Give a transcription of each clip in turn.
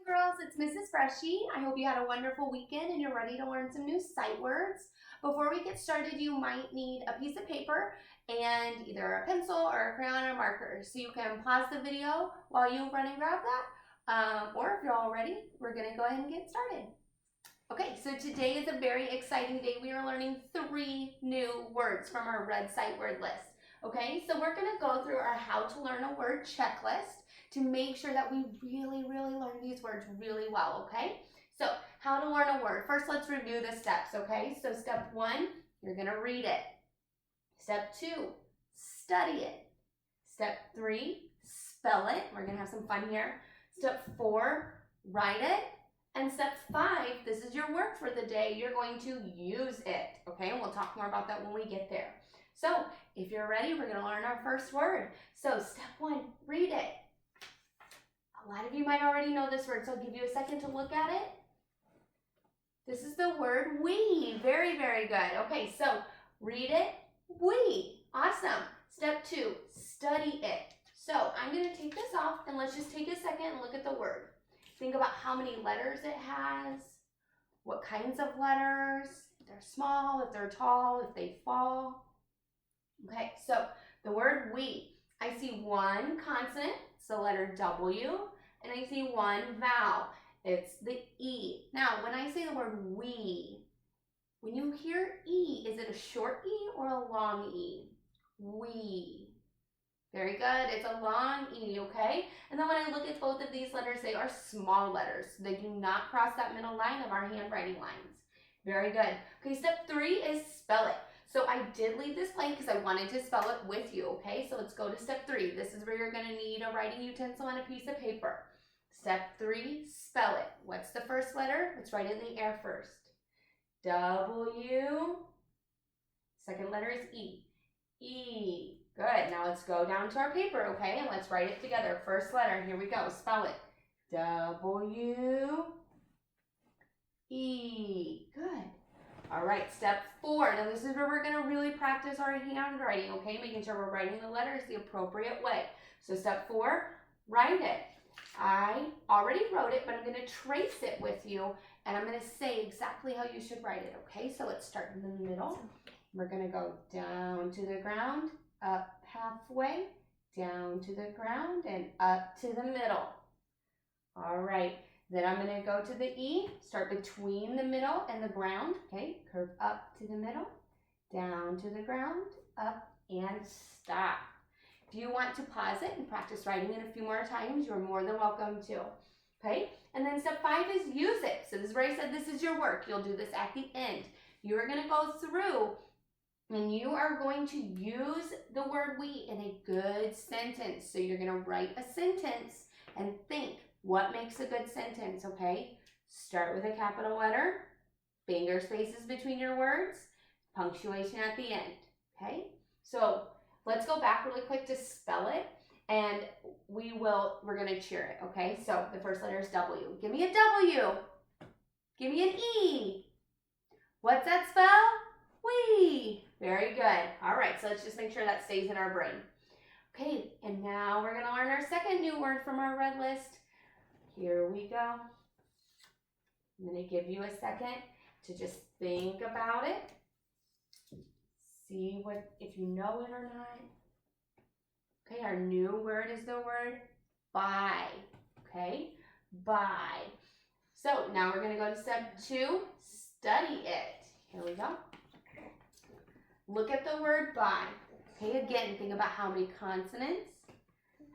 girls, it's Mrs. Freschi. I hope you had a wonderful weekend and you're ready to learn some new sight words. Before we get started, you might need a piece of paper and either a pencil or a crayon or marker. So you can pause the video while you run and grab that. Or if you're all ready, we're gonna go ahead and get started. Okay, so today is a very exciting day. We are learning 3 new words from our red sight word list. Okay, so we're gonna go through our how to learn a word checklist to make sure that we really learn these words really well, okay? So how to learn a word. First, let's review the steps, okay? So step 1, you're gonna read it. Step 2, study it. Step 3, spell it. We're gonna have some fun here. Step 4, write it. And step 5, this is your work for the day. You're going to use it, okay? And we'll talk more about that when we get there. So if you're ready, we're gonna learn our first word. So step 1, read it. A lot of you might already know this word, so I'll give you a second to look at it. This is the word we. Very good. Okay, so read it, we. Awesome. Step 2, study it. So I'm gonna take this off and let's just take a second and look at the word. Think about how many letters it has, what kinds of letters, if they're small, if they're tall, if they fall. Okay, so the word we. I see 1 consonant, it's the letter W, and I see 1 vowel, it's the E. Now, when I say the word we, when you hear E, is it a short E or a long E? We. Very good, it's a long E, okay? And then when I look at both of these letters, they are small letters. They do not cross that middle line of our handwriting lines. Very good. Okay, step 3 is spell it. So I did leave this blank because I wanted to spell it with you, okay? So let's go to step 3. This is where you're gonna need a writing utensil and a piece of paper. Step 3, spell it. What's the first letter? Let's write it in the air first. W. Second letter is E. E. Good, now let's go down to our paper, okay? And let's write it together. First letter, here we go, spell it. W. E. Good. All right, step 4. Now this is where we're gonna really practice our handwriting, okay? Making sure we're writing the letters the appropriate way. So step 4, write it. I already wrote it, but I'm gonna trace it with you and I'm gonna say exactly how you should write it, okay? So let's start in the middle. We're gonna go down to the ground, up halfway, down to the ground, and up to the middle. All right. Then I'm going to go to the E, start between the middle and the ground, okay? Curve up to the middle, down to the ground, up, and stop. If you want to pause it and practice writing it a few more times, you're more than welcome to, okay? And then step 5 is use it. So this is where I said this is your work. You'll do this at the end. You're going to go through and you are going to use the word we in a good sentence. So you're going to write a sentence and think, what makes a good sentence, okay? Start with a capital letter, finger spaces between your words, punctuation at the end, okay? So let's go back really quick to spell it, and we're gonna cheer it, okay? So the first letter is W. Give me a W. Give me an E. What's that spell? We. Very good. All right, so let's just make sure that stays in our brain. Okay, and now we're gonna learn our second new word from our red list. Here we go. I'm going to give you a second to just think about it. See if you know it or not. Okay, our new word is the word buy. Okay, buy. So now we're going to go to step 2, study it. Here we go. Look at the word buy. Okay, again, think about how many consonants,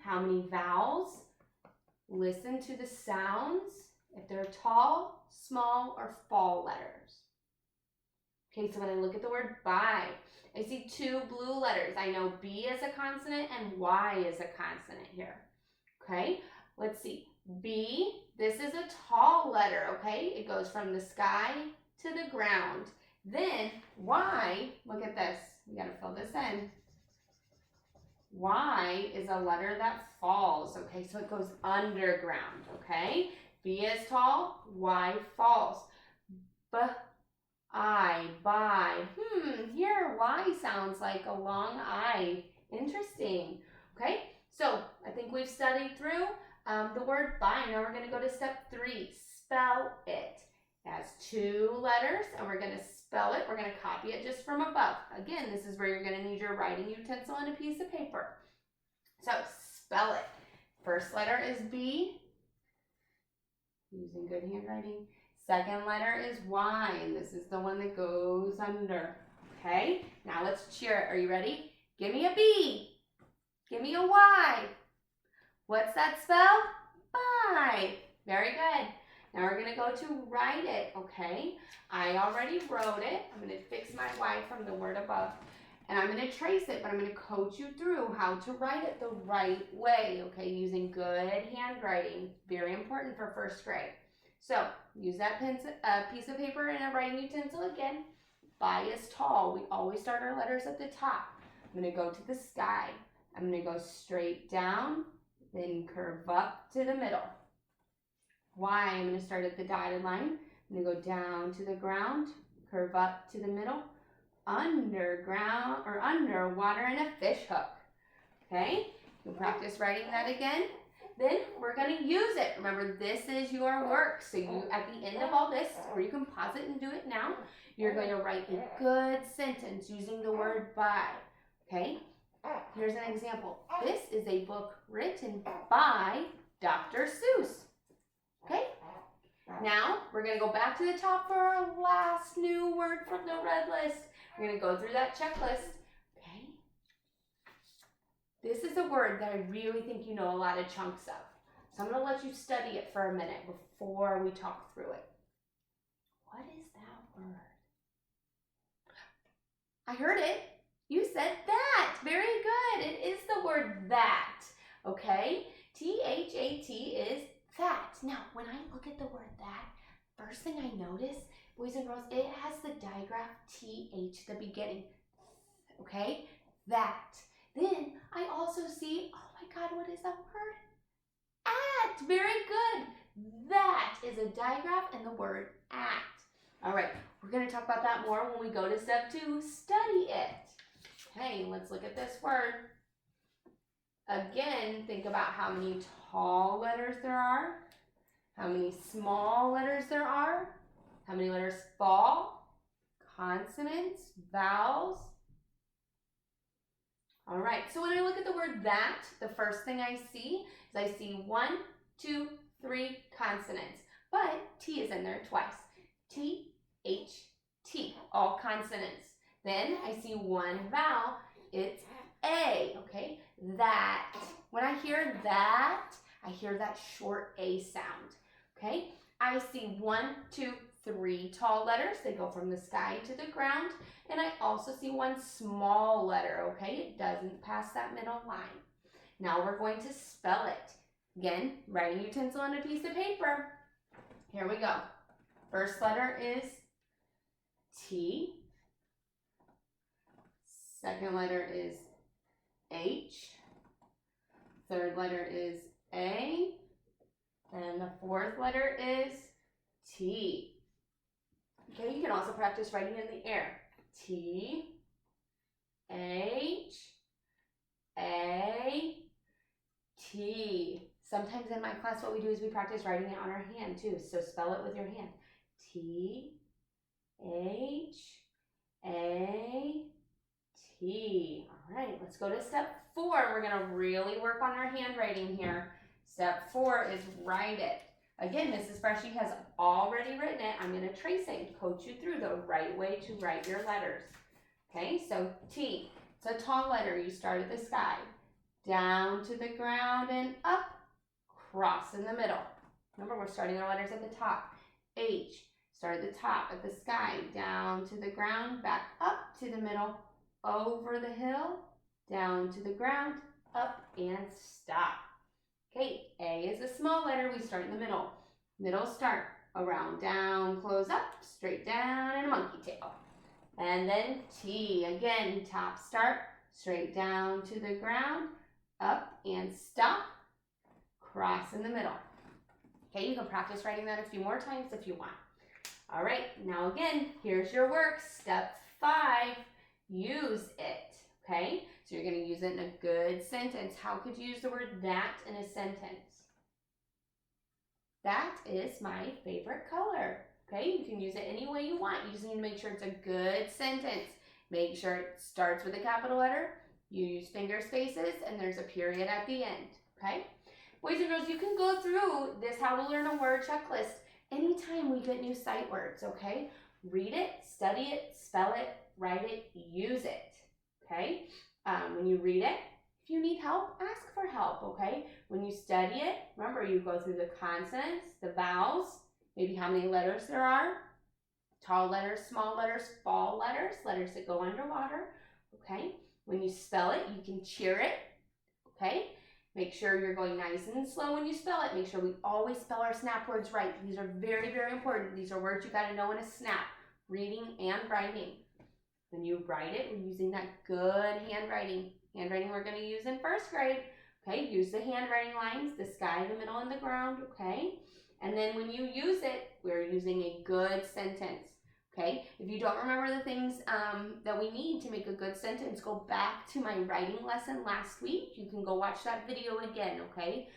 how many vowels. Listen to the sounds, if they're tall, small, or fall letters. Okay, so when I look at the word buy, I see 2 blue letters. I know B is a consonant and Y is a consonant here. Okay, let's see. B, this is a tall letter, okay? It goes from the sky to the ground. Then Y, look at this. We got to fill this in. Y is a letter that falls, okay? So it goes underground, okay? B is tall, Y falls. I, buy. Here Y sounds like a long I. Interesting, okay? So I think we've studied through. The word by. Now we're going to go to step 3. Spell it. It has 2 letters, and we're going to spell it. We're going to copy it just from above. Again, this is where you're going to need your writing utensil and a piece of paper. So spell it. First letter is B, using good handwriting. Second letter is Y, and this is the one that goes under. Okay, now let's cheer it. Are you ready? Give me a B. Give me a Y. What's that spell? By. Very good. Now we're going to go to write it, okay? I already wrote it. I'm going to fix my Y from the word above. And I'm going to trace it, but I'm going to coach you through how to write it the right way, okay? Using good handwriting. Very important for first grade. So use that piece of paper and a writing utensil again. By is tall. We always start our letters at the top. I'm going to go to the sky. I'm going to go straight down, then curve up to the middle. Y, I'm going to start at the dotted line. I'm going to go down to the ground, curve up to the middle, underground or underwater, and a fish hook. Okay, you'll practice writing that again. Then we're going to use it. Remember, this is your work. So you, at the end of all this, or you can pause it and do it now, you're going to write a good sentence using the word by. Okay, here's an example. This is a book written by Dr. Seuss. Okay, now we're going to go back to the top for our last new word from the red list. We're going to go through that checklist. Okay, this is a word that I really think you know a lot of chunks of. So I'm going to let you study it for a minute before we talk through it. What is that word? I heard it. You said that. Very good. It is the word that. Okay, T-H-A-T is that. Now, when I look at the word that, first thing I notice, boys and girls, it has the digraph TH at the beginning. Okay, that. Then I also see, oh my God, what is that word? At. Very good. That is a digraph and the word at. All right, we're going to talk about that more when we go to step 2, study it. Okay, let's look at this word. Again, think about how many tall letters there are, how many small letters there are, how many letters fall, consonants, vowels. All right, so when I look at the word that, the first thing I see is I see 1, 2, 3 consonants, but T is in there twice. T, H, T, all consonants. Then I see 1 vowel, it's A, okay? That. When I hear that, I hear that short A sound, okay? I see 1, 2, 3 tall letters. They go from the sky to the ground. And I also see 1 small letter, okay? It doesn't pass that middle line. Now we're going to spell it. Again, writing utensil on a piece of paper. Here we go. First letter is T. Second letter is H. Third letter is A. And the fourth letter is T. Okay, you can also practice writing in the air. T, H, A, T. Sometimes in my class what we do is we practice writing it on our hand too. So spell it with your hand. T, H, A, T. All right, let's go to step 4. We're going to really work on our handwriting here. Step 4 is write it. Again, Mrs. Freschi has already written it. I'm going to trace it and coach you through the right way to write your letters. Okay, so T, it's a tall letter. You start at the sky, down to the ground and up, cross in the middle. Remember, we're starting our letters at the top. H, start at the top, at the sky, down to the ground, back up to the middle, over the hill, down to the ground, up, and stop. Okay, A is a small letter. We start in the middle. Middle start, around, down, close up, straight down, and a monkey tail. And then T, again, top start, straight down to the ground, up, and stop, cross in the middle. Okay, you can practice writing that a few more times if you want. All right, now again, here's your work. Step 5, use it. Okay, so you're going to use it in a good sentence. How could you use the word that in a sentence? That is my favorite color. Okay, you can use it any way you want. You just need to make sure it's a good sentence. Make sure it starts with a capital letter, you use finger spaces, and there's a period at the end. Okay? Boys and girls, you can go through this How to Learn a Word checklist anytime we get new sight words, okay? Read it, study it, spell it, write it, use it, okay? When you read it, if you need help, ask for help, okay? When you study it, remember you go through the consonants, the vowels, maybe how many letters there are, tall letters, small letters, fall letters, letters that go underwater, okay? When you spell it, you can cheer it, okay? Make sure you're going nice and slow when you spell it. Make sure we always spell our snap words right. These are very, very important. These are words you got to know in a snap, reading and writing. When you write it, we're using that good handwriting. Handwriting we're going to use in first grade. Okay, use the handwriting lines, the sky, the middle, and the ground, okay? And then when you use it, we're using a good sentence. Okay, if you don't remember the things that we need to make a good sentence, go back to my writing lesson last week. You can go watch that video again, okay?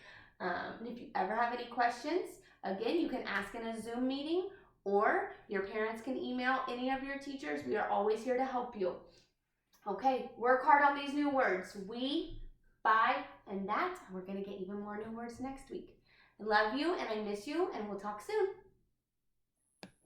And if you ever have any questions, again, you can ask in a Zoom meeting, or your parents can email any of your teachers. We are always here to help you. Okay, work hard on these new words. We, by, and that. We're going to get even more new words next week. I love you and I miss you, and we'll talk soon.